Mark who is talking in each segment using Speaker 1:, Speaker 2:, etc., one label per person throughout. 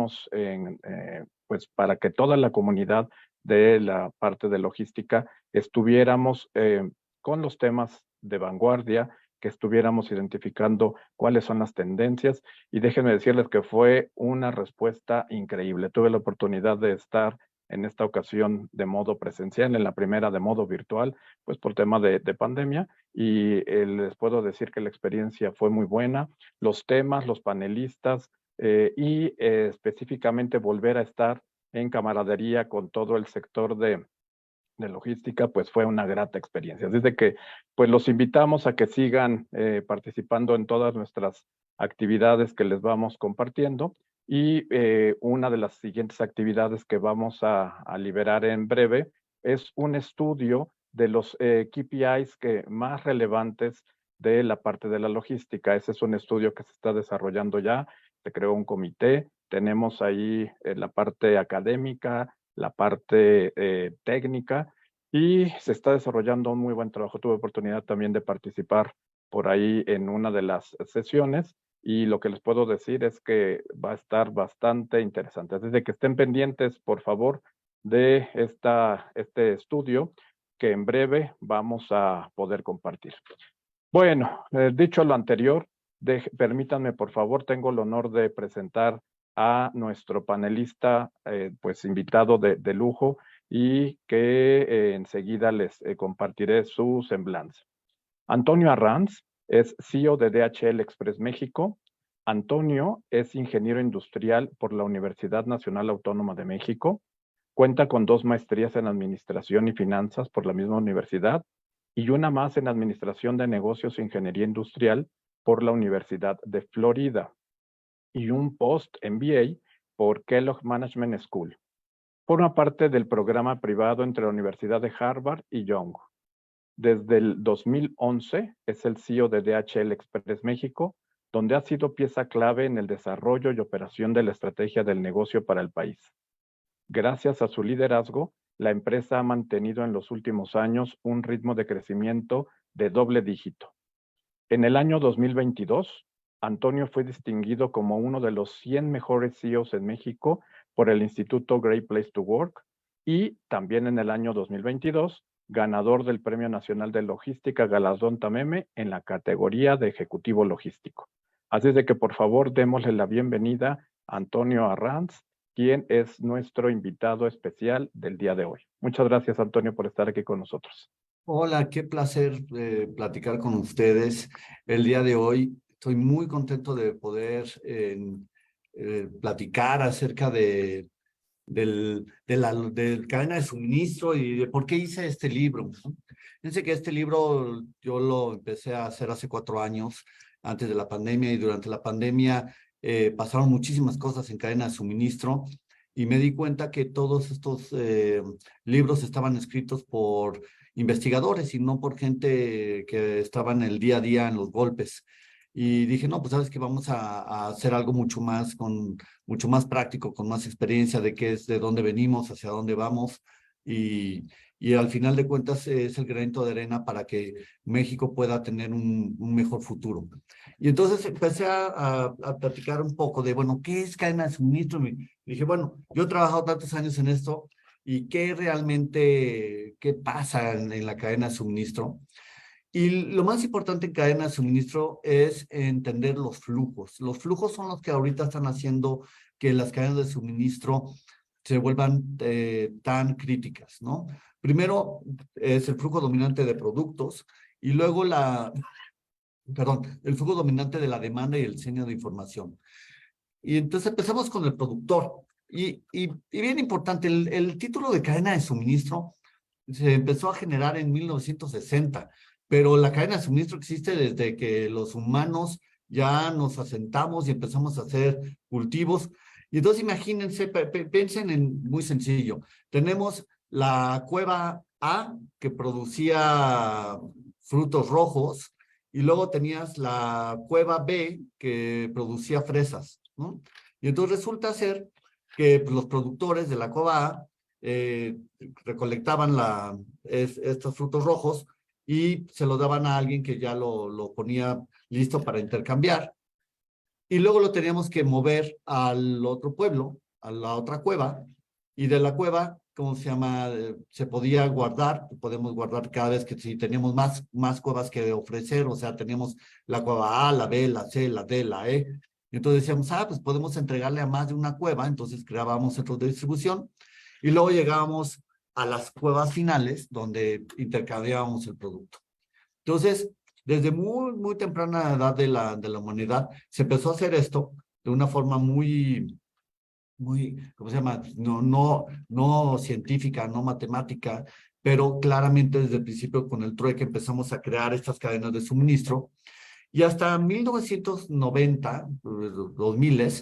Speaker 1: buscamos pues para que toda la comunidad de la parte de logística estuviéramos con los temas de vanguardia, que estuviéramos identificando cuáles son las tendencias, y déjenme decirles que fue una respuesta increíble. Tuve la oportunidad de estar en esta ocasión de modo presencial, en la primera de modo virtual, pues por tema de pandemia, y les puedo decir que la experiencia fue muy buena, los temas, los panelistas, y específicamente volver a estar en camaradería con todo el sector de logística, pues fue una grata experiencia. Así de que, pues los invitamos a que sigan participando en todas nuestras actividades que les vamos compartiendo, y una de las siguientes actividades que vamos a liberar en breve es un estudio de los KPIs más relevantes de la parte de la logística. Ese es un estudio que se está desarrollando ya, se creó un comité, tenemos ahí la parte académica, la parte técnica, y se está desarrollando un muy buen trabajo. Tuve oportunidad también de participar por ahí en una de las sesiones, y lo que les puedo decir es que va a estar bastante interesante. Así de que estén pendientes, por favor, de este estudio que en breve vamos a poder compartir. Bueno, dicho lo anterior, permítanme, por favor, tengo el honor de presentar a nuestro panelista, pues invitado de lujo, y que enseguida les compartiré su semblanza. Antonio Arranz es CEO de DHL Express México. Antonio es ingeniero industrial por la Universidad Nacional Autónoma de México. Cuenta con 2 maestrías en Administración y Finanzas por la misma universidad, y una más en Administración de Negocios e Ingeniería Industrial por la Universidad de Florida, y un post-MBA por Kellogg Management School. Forma parte del programa privado entre la Universidad de Harvard y Young. Desde el 2011 es el CEO de DHL Express México, donde ha sido pieza clave en el desarrollo y operación de la estrategia del negocio para el país. Gracias a su liderazgo, la empresa ha mantenido en los últimos años un ritmo de crecimiento de doble dígito. En el año 2022, Antonio fue distinguido como uno de los 100 mejores CEOs en México por el Instituto Great Place to Work, y también en el año 2022, ganador del Premio Nacional de Logística Galardón Tameme en la categoría de Ejecutivo Logístico. Así es de que, por favor, démosle la bienvenida a Antonio Arranz, quien es nuestro invitado especial del día de hoy. Muchas gracias, Antonio, por estar aquí con nosotros.
Speaker 2: Hola, qué placer platicar con ustedes el día de hoy. Estoy muy contento de poder platicar acerca del cadena de suministro y de por qué hice este libro, ¿no? Fíjense que este libro yo lo empecé a hacer hace 4 años, antes de la pandemia, y durante la pandemia pasaron muchísimas cosas en cadena de suministro, y me di cuenta que todos estos libros estaban escritos por investigadores y no por gente que estaba en el día a día en los golpes. Y dije, no, pues sabes que vamos a hacer algo mucho más práctico, con más experiencia de qué es, de dónde venimos, hacia dónde vamos, y al final de cuentas es el granito de arena para que México pueda tener un mejor futuro. Y entonces empecé a platicar un poco de, bueno, ¿qué es cadena de suministro? Y dije, bueno, yo he trabajado tantos años en esto, ¿y qué pasa en la cadena de suministro? Y lo más importante en cadena de suministro es entender los flujos. Los flujos son los que ahorita están haciendo que las cadenas de suministro se vuelvan tan críticas, ¿no? Primero es el flujo dominante de productos, y luego el flujo dominante de la demanda y el diseño de información. Y entonces empezamos con el productor. Y bien importante, el título de cadena de suministro se empezó a generar en 1960, pero la cadena de suministro existe desde que los humanos ya nos asentamos y empezamos a hacer cultivos. Y entonces imagínense, piensen en muy sencillo. Tenemos la cueva A, que producía frutos rojos, y luego tenías la cueva B, que producía fresas, ¿no? Y entonces resulta ser que pues, los productores de la cueva A recolectaban estos frutos rojos y se los daban a alguien que ya lo ponía listo para intercambiar. y luego lo teníamos que mover al otro pueblo, a la otra cueva, y de la cueva, ¿cómo se llama? Se podía guardar, podemos guardar cada vez que si teníamos más cuevas que ofrecer, o sea, teníamos la cueva A, la B, la C, la D, la E. Entonces decíamos, pues podemos entregarle a más de una cueva, entonces creábamos centros de distribución, y luego llegábamos a las cuevas finales, donde intercambiábamos el producto. Entonces, desde muy temprana edad de la humanidad, se empezó a hacer esto de una forma muy, ¿cómo se llama? No científica, no matemática, pero claramente desde el principio con el trueque empezamos a crear estas cadenas de suministro. Y hasta 1990, 2000,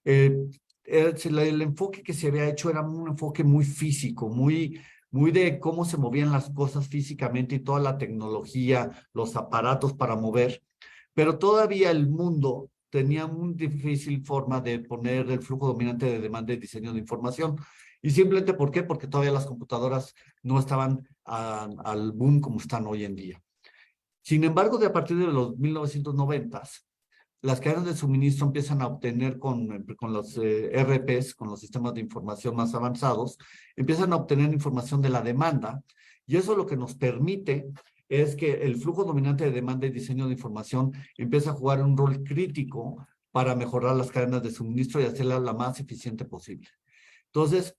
Speaker 2: el enfoque que se había hecho era un enfoque muy físico, muy de cómo se movían las cosas físicamente y toda la tecnología, los aparatos para mover, pero todavía el mundo tenía muy difícil forma de poner el flujo dominante de demanda y diseño de información. Y simplemente, ¿por qué? Porque todavía las computadoras no estaban al boom como están hoy en día. Sin embargo, a partir de los 1990, las cadenas de suministro empiezan a obtener con los ERPs, con los sistemas de información más avanzados, empiezan a obtener información de la demanda, y eso lo que nos permite es que el flujo dominante de demanda y diseño de información empieza a jugar un rol crítico para mejorar las cadenas de suministro y hacerlas la más eficiente posible. Entonces,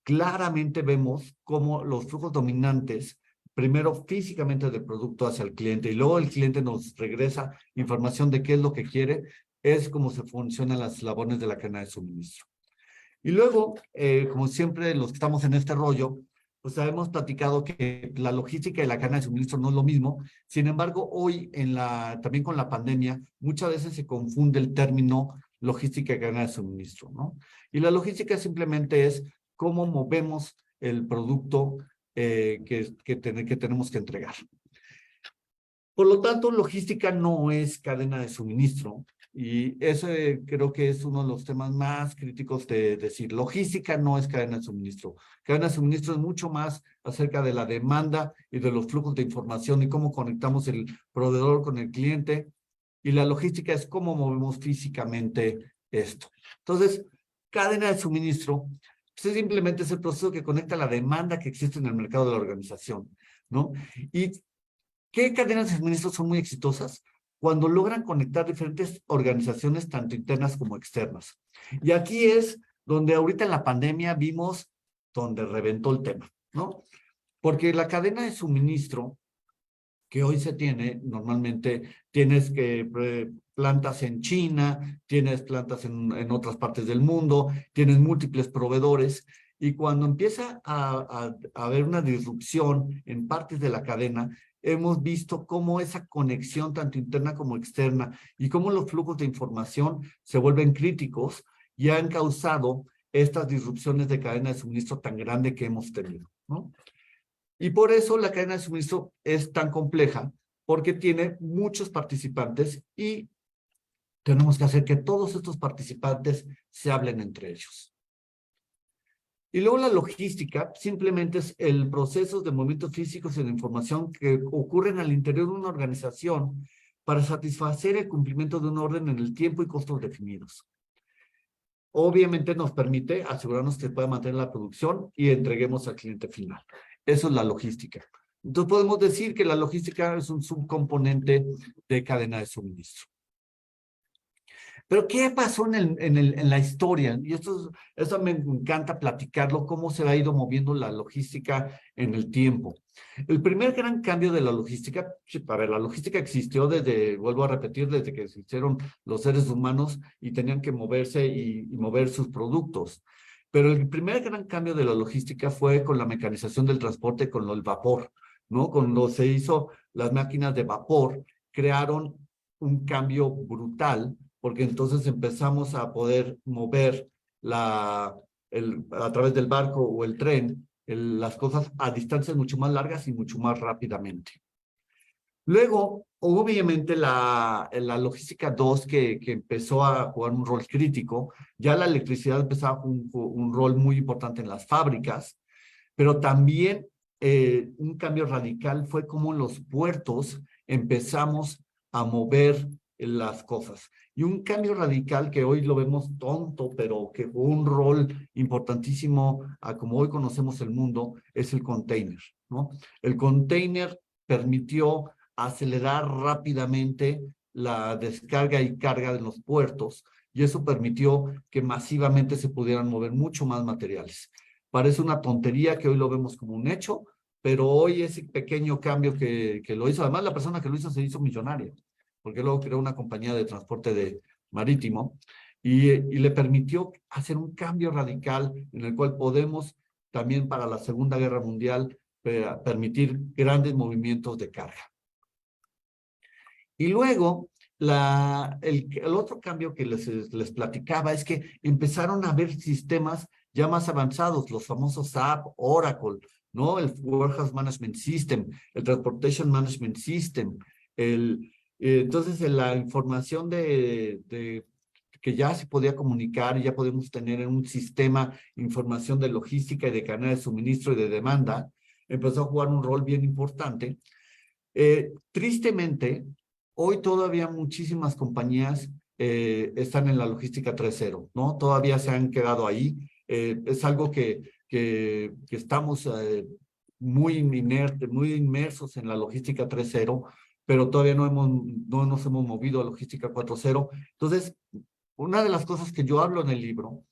Speaker 2: claramente vemos cómo los flujos dominantes, primero físicamente del producto hacia el cliente y luego el cliente nos regresa información de qué es lo que quiere, es como se funcionan las eslabones de la cadena de suministro. Y luego, como siempre, los que estamos en este rollo, pues hemos platicado que la logística y la cadena de suministro no es lo mismo. Sin embargo, hoy, también con la pandemia, muchas veces se confunde el término logística y cadena de suministro, ¿no? Y la logística simplemente es cómo movemos el producto que tenemos que entregar. Por lo tanto, logística no es cadena de suministro, y eso creo que es uno de los temas más críticos de decir. Logística no es cadena de suministro. Cadena de suministro es mucho más acerca de la demanda y de los flujos de información y cómo conectamos el proveedor con el cliente. Y la logística es cómo movemos físicamente esto. Entonces, cadena de suministro pues simplemente es el proceso que conecta la demanda que existe en el mercado de la organización, ¿no? Y ¿qué cadenas de suministro son muy exitosas? Cuando logran conectar diferentes organizaciones, tanto internas como externas. Y aquí es donde ahorita en la pandemia vimos donde reventó el tema, ¿no? Porque la cadena de suministro que hoy se tiene, normalmente tienes que plantas en China, tienes plantas en otras partes del mundo, tienes múltiples proveedores, y cuando empieza a haber una disrupción en partes de la cadena, hemos visto cómo esa conexión tanto interna como externa y cómo los flujos de información se vuelven críticos y han causado estas disrupciones de cadena de suministro tan grande que hemos tenido, ¿no? Y por eso la cadena de suministro es tan compleja, porque tiene muchos participantes y tenemos que hacer que todos estos participantes se hablen entre ellos. Y luego la logística simplemente es el proceso de movimientos físicos y de información que ocurren al interior de una organización para satisfacer el cumplimiento de un orden en el tiempo y costos definidos. Obviamente nos permite asegurarnos que pueda mantener la producción y entreguemos al cliente final. Eso es la logística. Entonces podemos decir que la logística es un subcomponente de cadena de suministro. Pero ¿qué pasó en la historia? Y esto me encanta platicarlo, cómo se ha ido moviendo la logística en el tiempo. El primer gran cambio de la logística, a ver, la logística existió vuelvo a repetir, desde que se hicieron los seres humanos y tenían que moverse y mover sus productos. Pero el primer gran cambio de la logística fue con la mecanización del transporte, con el vapor, ¿no? Cuando se hizo las máquinas de vapor, crearon un cambio brutal, porque entonces empezamos a poder mover a través del barco o el tren las cosas a distancias mucho más largas y mucho más rápidamente. Luego, obviamente, la logística 2 que empezó a jugar un rol crítico, ya la electricidad empezaba a jugar un rol muy importante en las fábricas, pero también un cambio radical fue cómo en los puertos empezamos a mover las cosas. Y un cambio radical que hoy lo vemos tonto, pero que jugó un rol importantísimo a como hoy conocemos el mundo, es el container, ¿no? El container permitió acelerar rápidamente la descarga y carga de los puertos, y eso permitió que masivamente se pudieran mover mucho más materiales. Parece una tontería que hoy lo vemos como un hecho, pero hoy ese pequeño cambio que lo hizo, además la persona que lo hizo se hizo millonaria, porque luego creó una compañía de transporte marítimo y le permitió hacer un cambio radical en el cual podemos también para la Segunda Guerra Mundial permitir grandes movimientos de carga. Y luego, el otro cambio que les platicaba es que empezaron a haber sistemas ya más avanzados, los famosos SAP, Oracle, ¿no? El Warehouse Management System, el Transportation Management System, entonces la información que ya se podía comunicar y ya podemos tener en un sistema información de logística y de cadena de suministro y de demanda, empezó a jugar un rol bien importante. Tristemente, hoy todavía muchísimas compañías están en la logística 3.0, ¿no? Todavía se han quedado ahí. Es algo que estamos muy inmersos en la logística 3.0, pero todavía no nos hemos movido a logística 4.0. Entonces, una de las cosas que yo hablo en el libro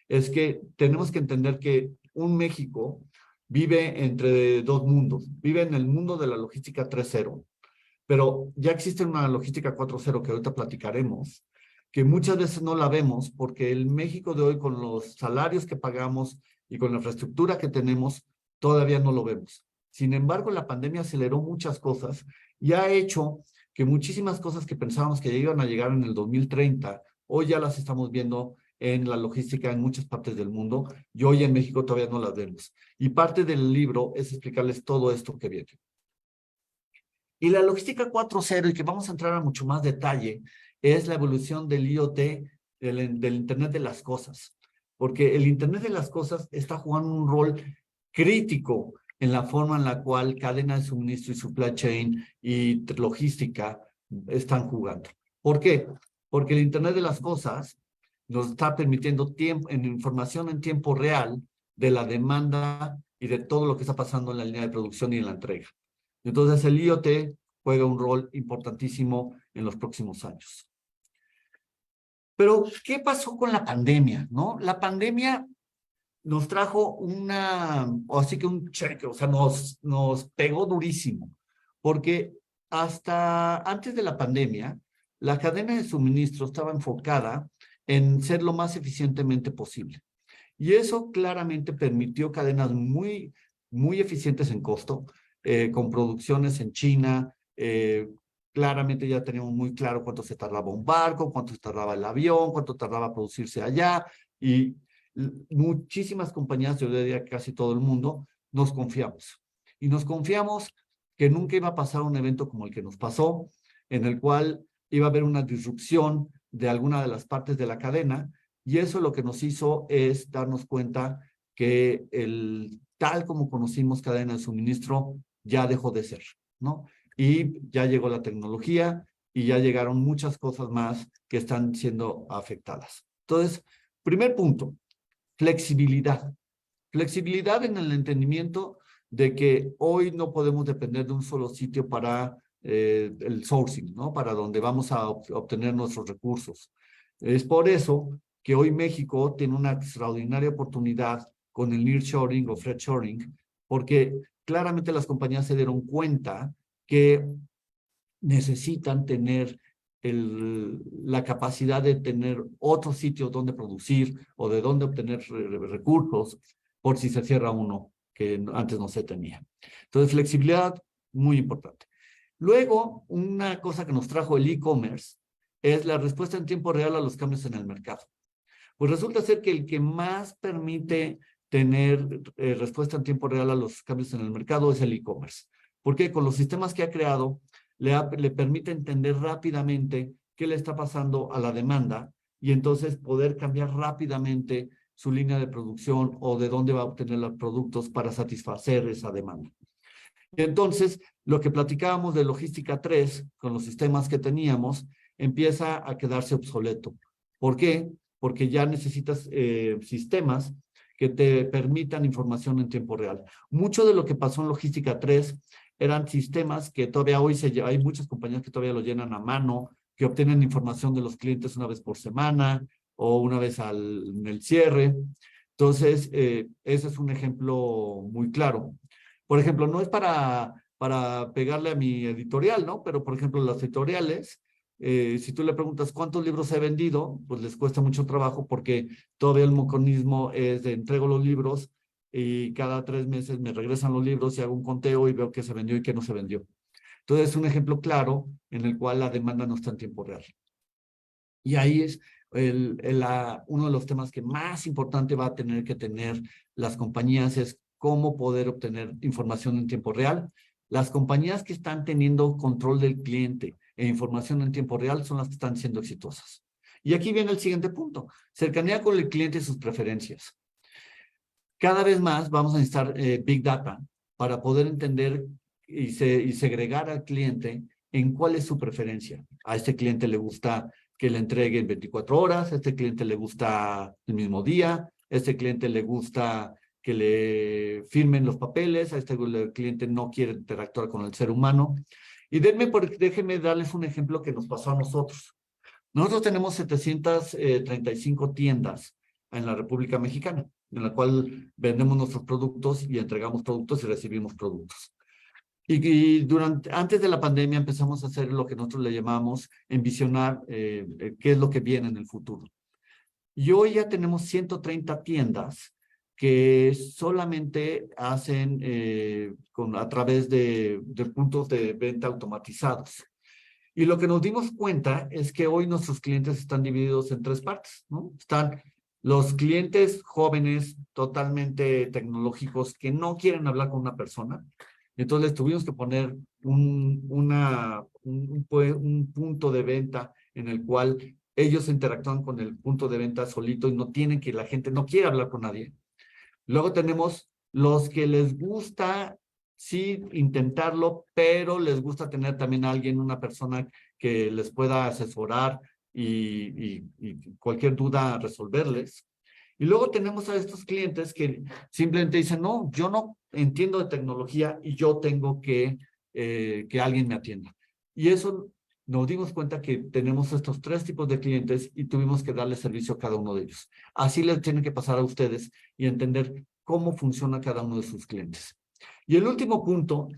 Speaker 2: es que tenemos que entender que un México vive entre dos mundos. Vive en el mundo de la logística 3.0, pero ya existe una logística 4.0 que ahorita platicaremos, que muchas veces no la vemos porque el México de hoy, con los salarios que pagamos y con la infraestructura que tenemos, todavía no lo vemos. Sin embargo, la pandemia aceleró muchas cosas y ha hecho que muchísimas cosas que pensábamos que iban a llegar en el 2030, hoy ya las estamos viendo en la logística en muchas partes del mundo, y hoy en México todavía no las vemos. Y parte del libro es explicarles todo esto que viene. Y la logística 4.0, y que vamos a entrar a mucho más detalle, es la evolución del IoT, del Internet de las Cosas. Porque el Internet de las Cosas está jugando un rol crítico en la forma en la cual cadena de suministro y supply chain y logística están jugando. ¿Por qué? Porque el Internet de las Cosas nos está permitiendo información en tiempo real de la demanda y de todo lo que está pasando en la línea de producción y en la entrega. Entonces, el IoT juega un rol importantísimo en los próximos años. Pero, ¿qué pasó con la pandemia, no? La pandemia nos trajo así que un cheque, o sea, nos pegó durísimo, porque hasta antes de la pandemia, la cadena de suministro estaba enfocada en ser lo más eficientemente posible. Y eso claramente permitió cadenas muy, muy eficientes en costo, con producciones en China. Claramente ya teníamos muy claro cuánto se tardaba un barco, cuánto se tardaba el avión, cuánto tardaba producirse allá, y muchísimas compañías, yo diría casi todo el mundo, nos confiamos. Y nos confiamos que nunca iba a pasar un evento como el que nos pasó, en el cual iba a haber una disrupción de alguna de las partes de la cadena, y eso lo que nos hizo es darnos cuenta que tal como conocimos cadena de suministro ya dejó de ser, ¿no? Y ya llegó la tecnología y ya llegaron muchas cosas más que están siendo afectadas. Entonces, primer punto, flexibilidad. Flexibilidad en el entendimiento de que hoy no podemos depender de un solo sitio para el sourcing, ¿no? Para donde vamos a obtener nuestros recursos. Es por eso que hoy México tiene una extraordinaria oportunidad con el nearshoring o friendshoring, porque claramente las compañías se dieron cuenta que necesitan tener la capacidad de tener otros sitios donde producir o de donde obtener recursos por si se cierra uno que antes no se tenía. Entonces, flexibilidad, muy importante. Luego, una cosa que nos trajo el e-commerce es la respuesta en tiempo real a los cambios en el mercado. Pues resulta ser que el que más permite tener respuesta en tiempo real a los cambios en el mercado es el e-commerce. Porque con los sistemas que ha creado, le permite entender rápidamente qué le está pasando a la demanda y entonces poder cambiar rápidamente su línea de producción o de dónde va a obtener los productos para satisfacer esa demanda. Y entonces, lo que platicábamos de logística 3 con los sistemas que teníamos empieza a quedarse obsoleto. ¿Por qué? Porque ya necesitas sistemas que te permitan información en tiempo real. Mucho de lo que pasó en Logística 3 eran sistemas que todavía hoy hay muchas compañías que todavía lo llenan a mano, que obtienen información de los clientes una vez por semana o una vez en el cierre. Entonces, ese es un ejemplo muy claro. Por ejemplo, no es para pegarle a mi editorial, ¿no? Pero, por ejemplo, las editoriales, si tú le preguntas cuántos libros he vendido, pues les cuesta mucho trabajo porque todavía el mecanismo es de entrego los libros y cada 3 meses me regresan los libros y hago un conteo y veo qué se vendió y qué no se vendió. Entonces, es un ejemplo claro en el cual la demanda no está en tiempo real. Y ahí es uno de los temas que más importante va a tener que tener las compañías es cómo poder obtener información en tiempo real. Las compañías que están teniendo control del cliente e información en tiempo real son las que están siendo exitosas. Y aquí viene el siguiente punto, cercanía con el cliente y sus preferencias. Cada vez más vamos a necesitar Big Data para poder entender y segregar al cliente en cuál es su preferencia. A este cliente le gusta que le entreguen 24 horas, a este cliente le gusta el mismo día, a este cliente le gusta que le firmen los papeles, a este cliente no quiere interactuar con el ser humano. Y déjenme darles un ejemplo que nos pasó a nosotros. Nosotros tenemos 735 tiendas en la República Mexicana, en la cual vendemos nuestros productos y entregamos productos y recibimos productos. Y antes de la pandemia empezamos a hacer lo que nosotros le llamamos envisionar qué es lo que viene en el futuro. Y hoy ya tenemos 130 tiendas que solamente hacen a través de puntos de venta automatizados. Y lo que nos dimos cuenta es que hoy nuestros clientes están divididos en 3 partes, ¿no? Están los clientes jóvenes, totalmente tecnológicos, que no quieren hablar con una persona. Entonces tuvimos que poner un punto de venta en el cual ellos interactúan con el punto de venta solito y no tienen que, la gente no quiere hablar con nadie. Luego tenemos los que les gusta, sí, intentarlo, pero les gusta tener también a alguien, una persona que les pueda asesorar y cualquier duda resolverles. Y luego tenemos a estos clientes que simplemente dicen, no, yo no entiendo de tecnología y yo tengo que alguien me atienda. Y eso nos dimos cuenta que tenemos estos 3 tipos de clientes y tuvimos que darle servicio a cada uno de ellos. Así les tiene que pasar a ustedes y entender cómo funciona cada uno de sus clientes. Y el último punto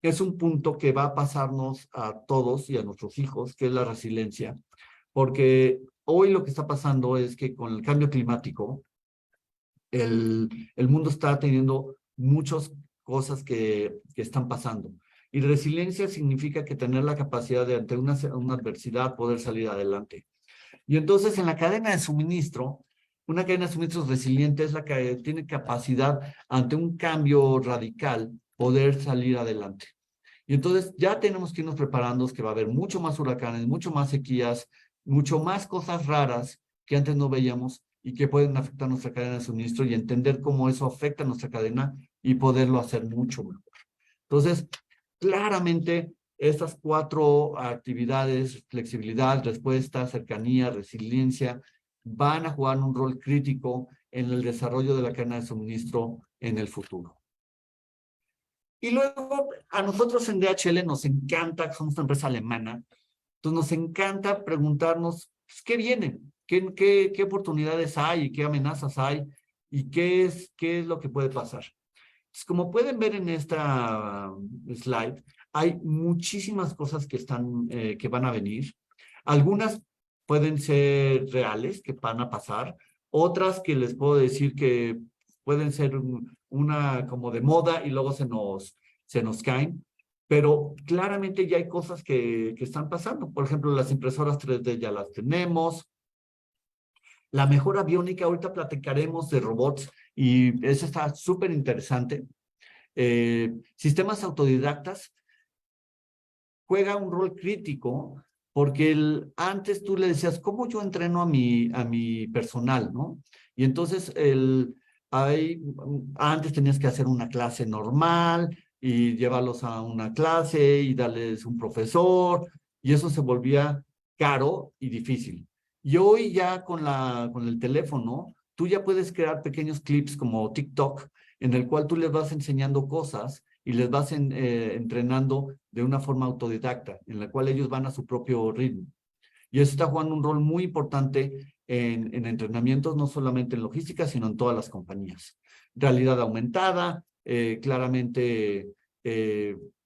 Speaker 2: es un punto que va a pasarnos a todos y a nuestros hijos, que es la resiliencia, porque hoy lo que está pasando es que con el cambio climático, el mundo está teniendo muchas cosas que están pasando. Y resiliencia significa que tener la capacidad de ante una adversidad poder salir adelante. Y entonces en la cadena de suministro, una cadena de suministros resiliente es la que tiene capacidad ante un cambio radical poder salir adelante. Y entonces ya tenemos que irnos preparando, que va a haber mucho más huracanes, mucho más sequías, mucho más cosas raras que antes no veíamos y que pueden afectar nuestra cadena de suministro y entender cómo eso afecta a nuestra cadena y poderlo hacer mucho mejor. Entonces, claramente estas 4 actividades, flexibilidad, respuesta, cercanía, resiliencia, van a jugar un rol crítico en el desarrollo de la cadena de suministro en el futuro. Y luego, a nosotros en DHL nos encanta, somos una empresa alemana, entonces nos encanta preguntarnos, pues, ¿qué viene? ¿Qué oportunidades hay y qué amenazas hay? ¿Y qué es lo que puede pasar? Entonces, como pueden ver en esta slide, hay muchísimas cosas que van a venir. Algunas pueden ser reales, que van a pasar. Otras que les puedo decir que pueden ser una como de moda y luego se nos caen. Pero claramente ya hay cosas que están pasando. Por ejemplo, las impresoras 3D ya las tenemos. La mejora biónica, ahorita platicaremos de robots y eso está súper interesante. Sistemas autodidactas juega un rol crítico porque antes tú le decías, ¿cómo yo entreno a mi personal, no? Y entonces antes tenías que hacer una clase normal y llevarlos a una clase y darles un profesor y eso se volvía caro y difícil. Y hoy ya con el teléfono, tú ya puedes crear pequeños clips como TikTok, en el cual tú les vas enseñando cosas y les vas entrenando de una forma autodidacta, en la cual ellos van a su propio ritmo. Y eso está jugando un rol muy importante en entrenamientos, no solamente en logística, sino en todas las compañías. Realidad aumentada, claramente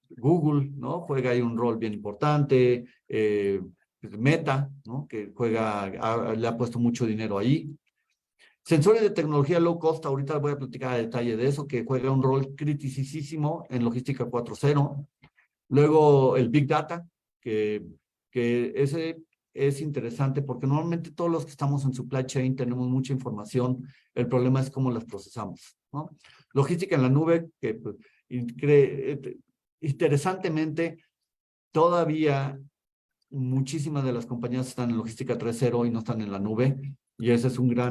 Speaker 2: Google, ¿no? Juega ahí un rol bien importante, Meta, ¿no? Que le ha puesto mucho dinero ahí. Sensores de tecnología low cost, ahorita voy a platicar a detalle de eso, que juega un rol criticísimo en logística 4.0. Luego el Big Data, que ese es interesante porque normalmente todos los que estamos en supply chain tenemos mucha información, el problema es cómo las procesamos, ¿no? Logística en la nube, que pues, interesantemente todavía muchísimas de las compañías están en logística 3.0 y no están en la nube, y esa es una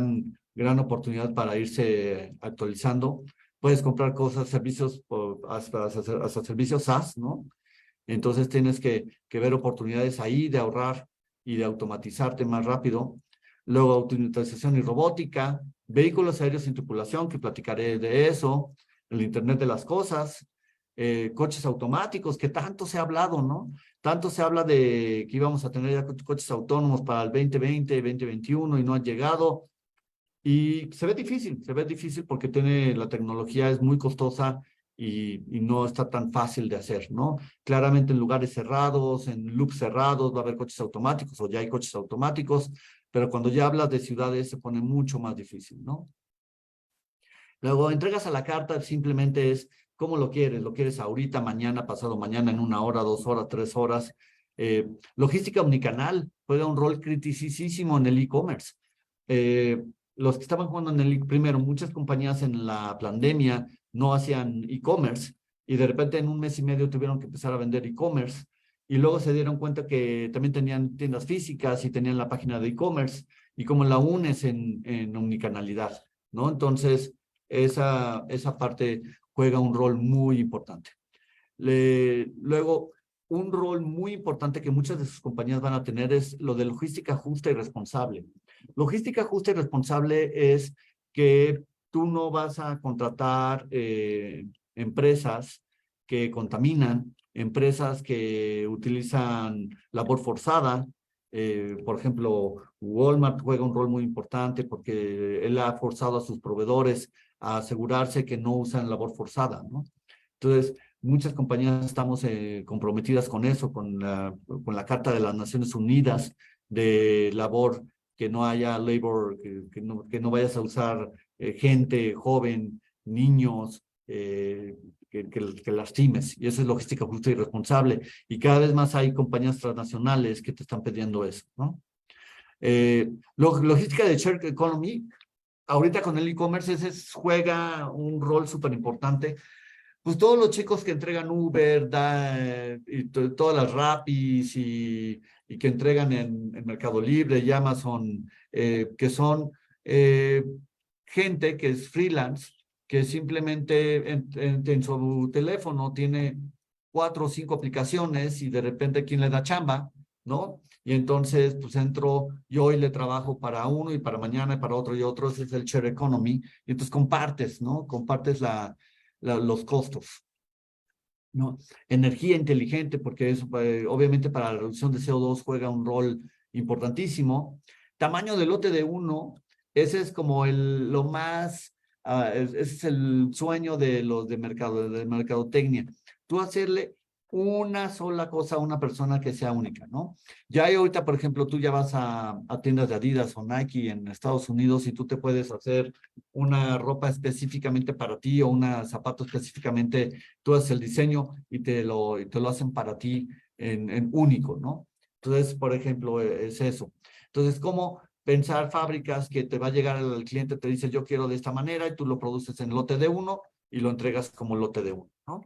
Speaker 2: gran oportunidad para irse actualizando. Puedes comprar cosas, servicios, hasta servicios SaaS, ¿no? Entonces tienes que ver oportunidades ahí de ahorrar y de automatizarte más rápido. Luego, automatización y robótica, vehículos aéreos sin tripulación, que platicaré de eso, el Internet de las cosas, coches automáticos, que tanto se ha hablado, ¿no? Tanto se habla de que íbamos a tener ya coches autónomos para el 2020, 2021 y no han llegado. Y se ve difícil porque la tecnología es muy costosa y no está tan fácil de hacer, ¿no? Claramente en lugares cerrados, en loops cerrados, va a haber coches automáticos o ya hay coches automáticos, pero cuando ya hablas de ciudades se pone mucho más difícil, ¿no? Luego, entregas a la carta simplemente es cómo lo quieres ahorita, mañana, pasado mañana, en 1 hora, 2 horas, 3 horas. Logística omnicanal juega un rol criticísimo en el e-commerce. Los que estaban jugando en primero, muchas compañías en la pandemia no hacían e-commerce y de repente en 1 mes y medio tuvieron que empezar a vender e-commerce y luego se dieron cuenta que también tenían tiendas físicas y tenían la página de e-commerce y cómo la unes en omnicanalidad, ¿no? Entonces, esa parte juega un rol muy importante. Luego, un rol muy importante que muchas de sus compañías van a tener es lo de logística justa y responsable. Logística justa y responsable es que tú no vas a contratar empresas que contaminan, empresas que utilizan labor forzada. Por ejemplo, Walmart juega un rol muy importante porque él ha forzado a sus proveedores a asegurarse que no usan labor forzada, ¿no? Entonces, muchas compañías estamos comprometidas con eso, con la Carta de las Naciones Unidas de labor, que no haya labor, que no vayas a usar gente joven, niños, que lastimes. Y eso es logística justa y responsable. Y cada vez más hay compañías transnacionales que te están pidiendo eso, ¿no? Logística de shared economy, ahorita con el e-commerce, juega un rol súper importante. Pues todos los chicos que entregan Uber, y todas las Rapis y que entregan en Mercado Libre y Amazon, que son gente que es freelance, que simplemente en su teléfono tiene 4 o 5 aplicaciones y de repente quién le da chamba, ¿no? Y entonces pues entro, yo hoy le trabajo para uno y para mañana y para otro y otro, ese es el share economy, y entonces compartes, ¿no? Compartes los costos, ¿no? Energía inteligente, porque eso obviamente para la reducción de CO2 juega un rol importantísimo. Tamaño de lote de uno, ese es como lo más, ese es el sueño de los de mercadotecnia. Tú hacerle una sola cosa a una persona que sea única, ¿no? Ya hay ahorita, por ejemplo, tú ya vas a tiendas de Adidas o Nike en Estados Unidos y tú te puedes hacer una ropa específicamente para ti o una zapato específicamente, tú haces el diseño y te lo hacen para ti en único, ¿no? Entonces, por ejemplo, es eso. Entonces, ¿cómo pensar fábricas que te va a llegar el cliente, te dice yo quiero de esta manera y tú lo produces en lote de uno y lo entregas como lote de uno, ¿no?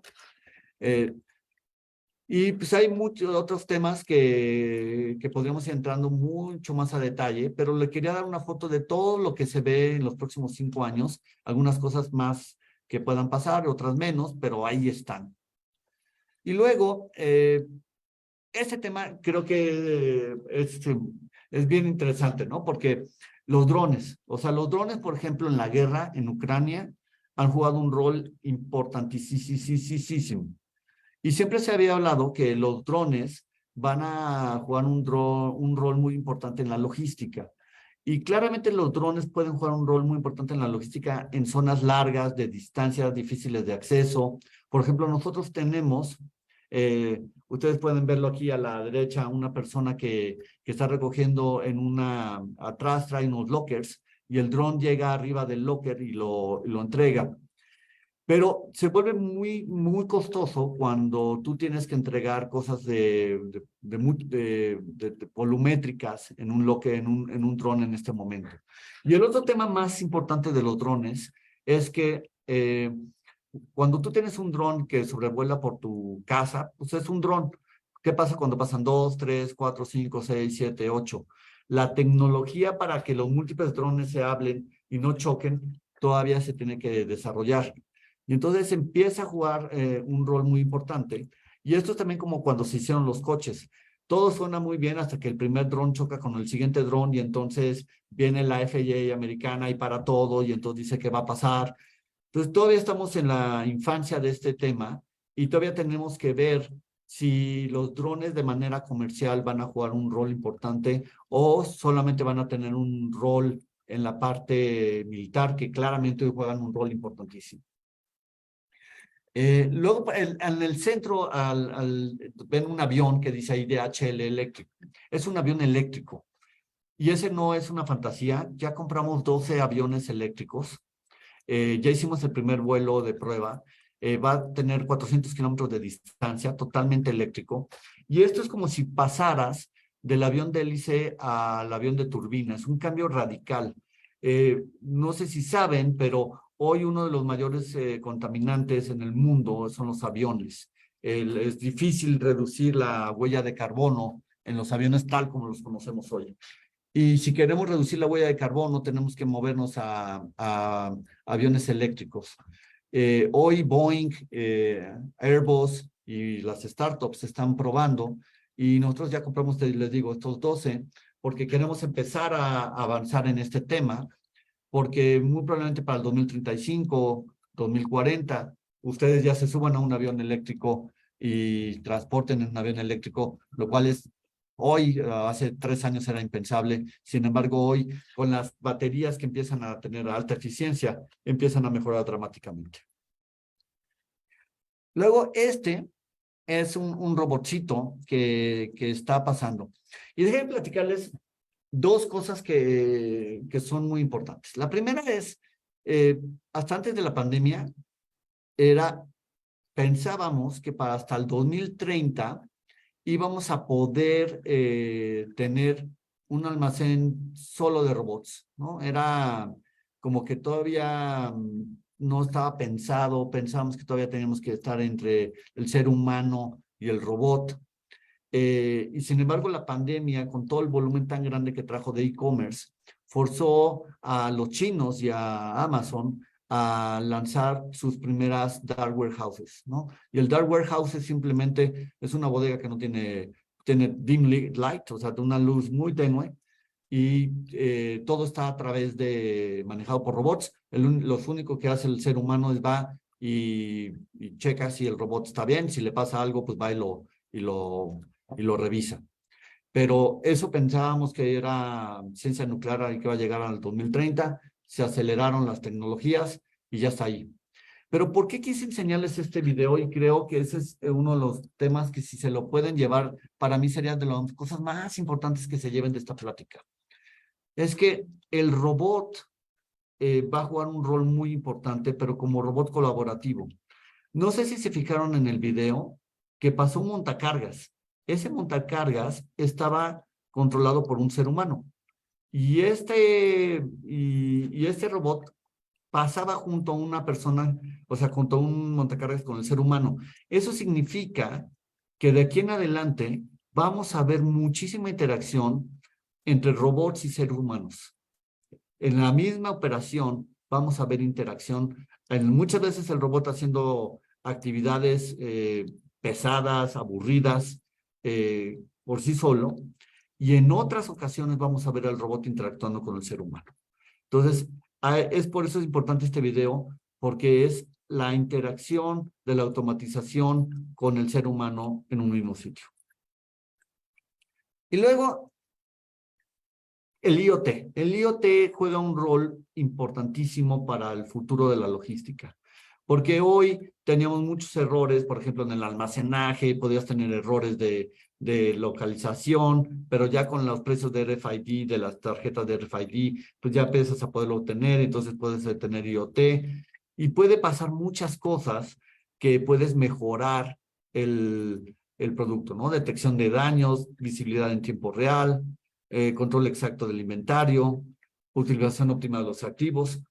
Speaker 2: Y pues hay muchos otros temas que podríamos ir entrando mucho más a detalle, pero le quería dar una foto de todo lo que se ve en los próximos 5 años, algunas cosas más que puedan pasar, otras menos, pero ahí están. Y luego, este tema creo que es bien interesante, ¿no? Porque los drones, o sea, los drones, por ejemplo, en la guerra en Ucrania, han jugado un rol importantísimo. Y siempre se había hablado que los drones van a jugar un rol muy importante en la logística. Y claramente los drones pueden jugar un rol muy importante en la logística en zonas largas, de distancias difíciles de acceso. Por ejemplo, nosotros tenemos, ustedes pueden verlo aquí a la derecha, una persona que está recogiendo atrás trae unos lockers y el dron llega arriba del locker y lo entrega. Pero se vuelve muy costoso cuando tú tienes que entregar cosas de volumétricas en un dron en este momento. Y el otro tema más importante de los drones es que cuando tú tienes un dron que sobrevuela por tu casa, pues es un dron. ¿Qué pasa cuando pasan 2, 3, 4, 5, 6, 7, 8? La tecnología para que los múltiples drones se hablen y no choquen todavía se tiene que desarrollar. Y entonces empieza a jugar un rol muy importante. Y esto es también como cuando se hicieron los coches. Todo suena muy bien hasta que el primer dron choca con el siguiente dron y entonces viene la FAA americana y para todo y entonces dice qué va a pasar. Entonces todavía estamos en la infancia de este tema y todavía tenemos que ver si los drones de manera comercial van a jugar un rol importante o solamente van a tener un rol en la parte militar, que claramente juegan un rol importantísimo. Luego, en el centro, ven un avión que dice ahí DHL eléctrico. Es un avión eléctrico. Y ese no es una fantasía. Ya compramos 12 aviones eléctricos. Ya hicimos el primer vuelo de prueba. Va a tener 400 kilómetros de distancia, totalmente eléctrico. Y esto es como si pasaras del avión de hélice al avión de turbina. Es un cambio radical. No sé si saben, pero hoy uno de los mayores contaminantes en el mundo son los aviones. Es difícil reducir la huella de carbono en los aviones tal como los conocemos hoy. Y si queremos reducir la huella de carbono, tenemos que movernos a aviones eléctricos. Hoy Boeing, Airbus y las startups están probando y nosotros ya compramos, les digo, estos 12 porque queremos empezar a avanzar en este tema, porque muy probablemente para el 2035, 2040, ustedes ya se suban a un avión eléctrico y transporten en un avión eléctrico, lo cual es hoy, hace 3 años era impensable. Sin embargo, hoy, con las baterías que empiezan a tener alta eficiencia, empiezan a mejorar dramáticamente. Luego, este es un robotcito que está pasando. Y déjenme platicarles 2 cosas que son muy importantes. La primera es, hasta antes de la pandemia, pensábamos que para hasta el 2030 íbamos a poder tener un almacén solo de robots, ¿no? Era como que todavía no estaba pensado, pensábamos que todavía teníamos que estar entre el ser humano y el robot. Y sin embargo, la pandemia, con todo el volumen tan grande que trajo de e-commerce, forzó a los chinos y a Amazon a lanzar sus primeras dark warehouses, ¿no? Y el dark warehouse simplemente es una bodega que no tiene dim light, o sea, de una luz muy tenue, y todo está a través manejado por robots. Lo único que hace el ser humano es va y checa si el robot está bien, si le pasa algo, pues va y lo revisa. Pero eso pensábamos que era ciencia nuclear y que iba a llegar al 2030, se aceleraron las tecnologías y ya está ahí. Pero ¿por qué quise enseñarles este video? Y creo que ese es uno de los temas que si se lo pueden llevar, para mí sería de las cosas más importantes que se lleven de esta plática. Es que el robot va a jugar un rol muy importante, pero como robot colaborativo. No sé si se fijaron en el video que pasó un montacargas. Ese montacargas estaba controlado por un ser humano. Y este robot pasaba junto a una persona, o sea, junto a un montacargas con el ser humano. Eso significa que de aquí en adelante vamos a ver muchísima interacción entre robots y seres humanos. En la misma operación vamos a ver interacción. Muchas veces el robot haciendo actividades pesadas, aburridas, por sí solo, y en otras ocasiones vamos a ver al robot interactuando con el ser humano. Entonces, es por eso es importante este video, porque es la interacción de la automatización con el ser humano en un mismo sitio. Y luego, el IoT. El IoT juega un rol importantísimo para el futuro de la logística, porque hoy teníamos muchos errores, por ejemplo, en el almacenaje, podías tener errores de localización, pero ya con los precios de RFID, de las tarjetas de RFID, pues ya empiezas a poderlo obtener, entonces puedes tener IoT, y puede pasar muchas cosas que puedes mejorar el producto, ¿no? Detección de daños, visibilidad en tiempo real, control exacto del inventario, utilización óptima de los activos.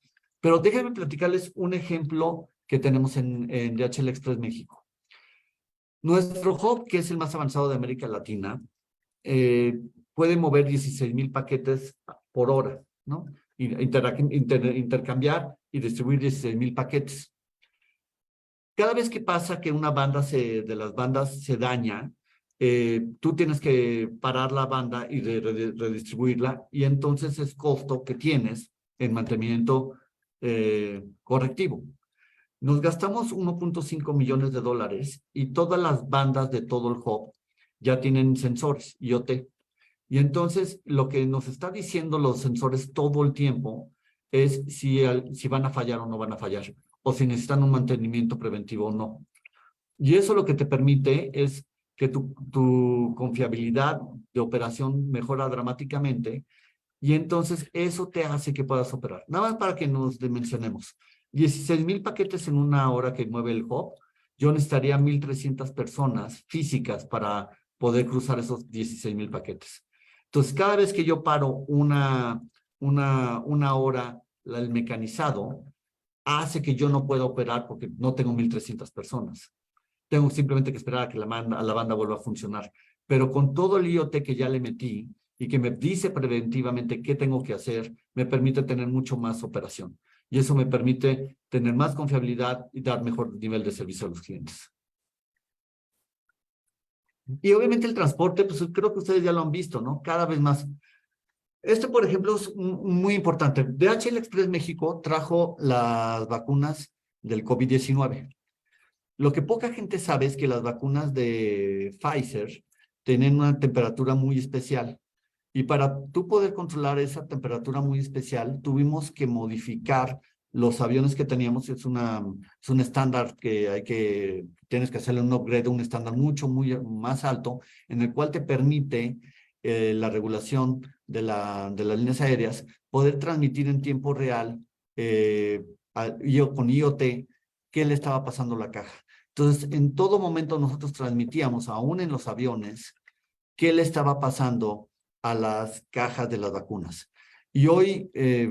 Speaker 2: Pero déjenme platicarles un ejemplo que tenemos en DHL Express México. Nuestro hub, que es el más avanzado de América Latina, puede mover 16,000 paquetes por hora, ¿no? Intercambiar y distribuir 16,000 paquetes. Cada vez que pasa que una banda de las bandas se daña, tú tienes que parar la banda y redistribuirla, y entonces es costo que tienes en mantenimiento correctivo. Nos gastamos 1.5 millones de dólares y todas las bandas de todo el hub ya tienen sensores IoT. Y entonces lo que nos está diciendo los sensores todo el tiempo es si van a fallar o no van a fallar, o si necesitan un mantenimiento preventivo o no. Y eso lo que te permite es que tu confiabilidad de operación mejora dramáticamente, y entonces eso te hace que puedas operar. Nada más para que nos dimensionemos. 16,000 paquetes en una hora que mueve el hub, yo necesitaría 1,300 personas físicas para poder cruzar esos 16,000 paquetes. Entonces, cada vez que yo paro una hora el mecanizado, hace que yo no pueda operar porque no tengo 1,300 personas. Tengo simplemente que esperar a que la banda vuelva a funcionar. Pero con todo el IoT que ya le metí y que me dice preventivamente qué tengo que hacer, me permite tener mucho más operación. Y eso me permite tener más confiabilidad y dar mejor nivel de servicio a los clientes. Y obviamente el transporte, pues creo que ustedes ya lo han visto, ¿no? Cada vez más. Este, por ejemplo, es muy importante. DHL Express México trajo las vacunas del COVID-19. Lo que poca gente sabe es que las vacunas de Pfizer tienen una temperatura muy especial. Y para tú poder controlar esa temperatura muy especial, tuvimos que modificar los aviones que teníamos. Es un estándar que tienes que hacerle un upgrade, un estándar muy más alto, en el cual te permite la regulación de las líneas aéreas poder transmitir en tiempo real con IoT qué le estaba pasando a la caja. Entonces, en todo momento nosotros transmitíamos, aún en los aviones, qué le estaba pasando a las cajas de las vacunas. Y hoy,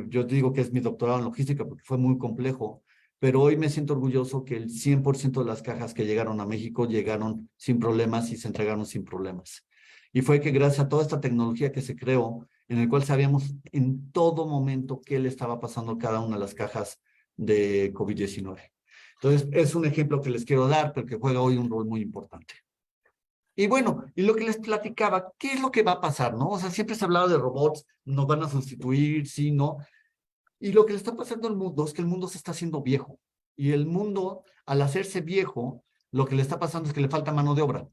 Speaker 2: yo te digo que es mi doctorado en logística porque fue muy complejo, pero hoy me siento orgulloso que el 100% de las cajas que llegaron a México llegaron sin problemas y se entregaron sin problemas. Y fue que gracias a toda esta tecnología que se creó, en el cual sabíamos en todo momento qué le estaba pasando a cada una de las cajas de COVID-19. Entonces, es un ejemplo que les quiero dar, pero que juega hoy un rol muy importante. Y bueno, y lo que les platicaba, ¿qué es lo que va a pasar, no? O sea, siempre se ha hablado de robots, nos van a sustituir, sí, ¿no? Y lo que le está pasando al mundo es que el mundo se está haciendo viejo. Y el mundo, al hacerse viejo, lo que le está pasando es que le falta mano de obra.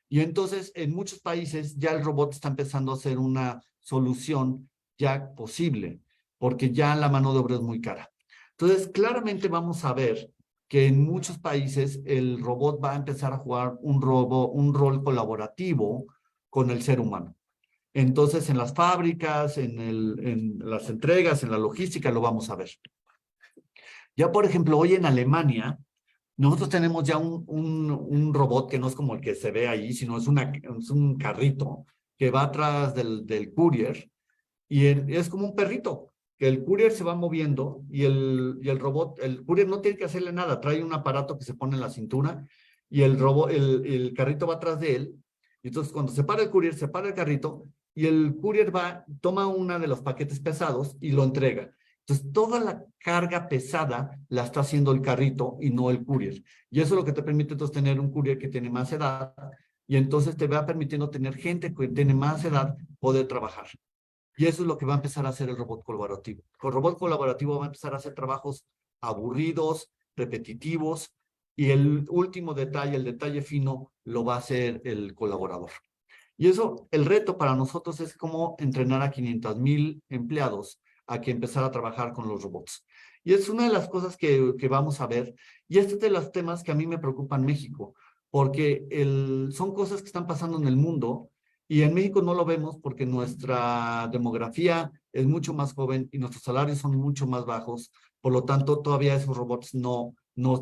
Speaker 2: Y entonces, en muchos países, ya el robot está empezando a ser una solución ya posible, porque ya la mano de obra es muy cara. Entonces, claramente vamos a ver que en muchos países el robot va a empezar a jugar un rol colaborativo con el ser humano. Entonces, en las fábricas, en las entregas, en la logística, lo vamos a ver. Ya, por ejemplo, hoy en Alemania, nosotros tenemos ya un robot que no es como el que se ve ahí, sino es un carrito que va atrás del courier, y es como un perrito, que el courier se va moviendo y el robot, el courier no tiene que hacerle nada, trae un aparato que se pone en la cintura y el carrito va atrás de él. Y entonces cuando se para el courier, se para el carrito y el courier toma uno de los paquetes pesados y lo entrega. Entonces toda la carga pesada la está haciendo el carrito y no el courier. Y eso es lo que te permite entonces tener un courier que tiene más edad, y entonces te va permitiendo tener gente que tiene más edad poder trabajar. Y eso es lo que va a empezar a hacer el robot colaborativo. Con robot colaborativo va a empezar a hacer trabajos aburridos, repetitivos, y el último detalle, el detalle fino, lo va a hacer el colaborador. Y eso, el reto para nosotros es cómo entrenar a 500,000 empleados a que empezar a trabajar con los robots. Y es una de las cosas que vamos a ver. Y este es de los temas que a mí me preocupan en México, porque son cosas que están pasando en el mundo y en México no lo vemos porque nuestra demografía es mucho más joven y nuestros salarios son mucho más bajos. Por lo tanto, todavía esos robots no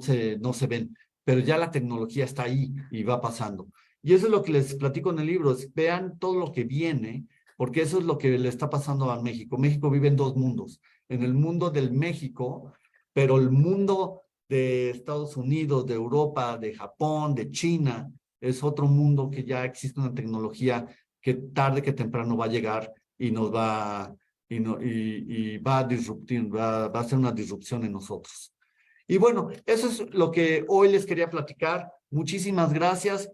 Speaker 2: se ven. Pero ya la tecnología está ahí y va pasando. Y eso es lo que les platico en el libro, vean todo lo que viene, porque eso es lo que le está pasando a México. México vive en dos mundos, en el mundo del México, pero el mundo de Estados Unidos, de Europa, de Japón, de China, es otro mundo que ya existe una tecnología que tarde que temprano va a llegar y nos va, y va a disruptir, va a hacer una disrupción en nosotros. Y bueno, eso es lo que hoy les quería platicar. Muchísimas gracias.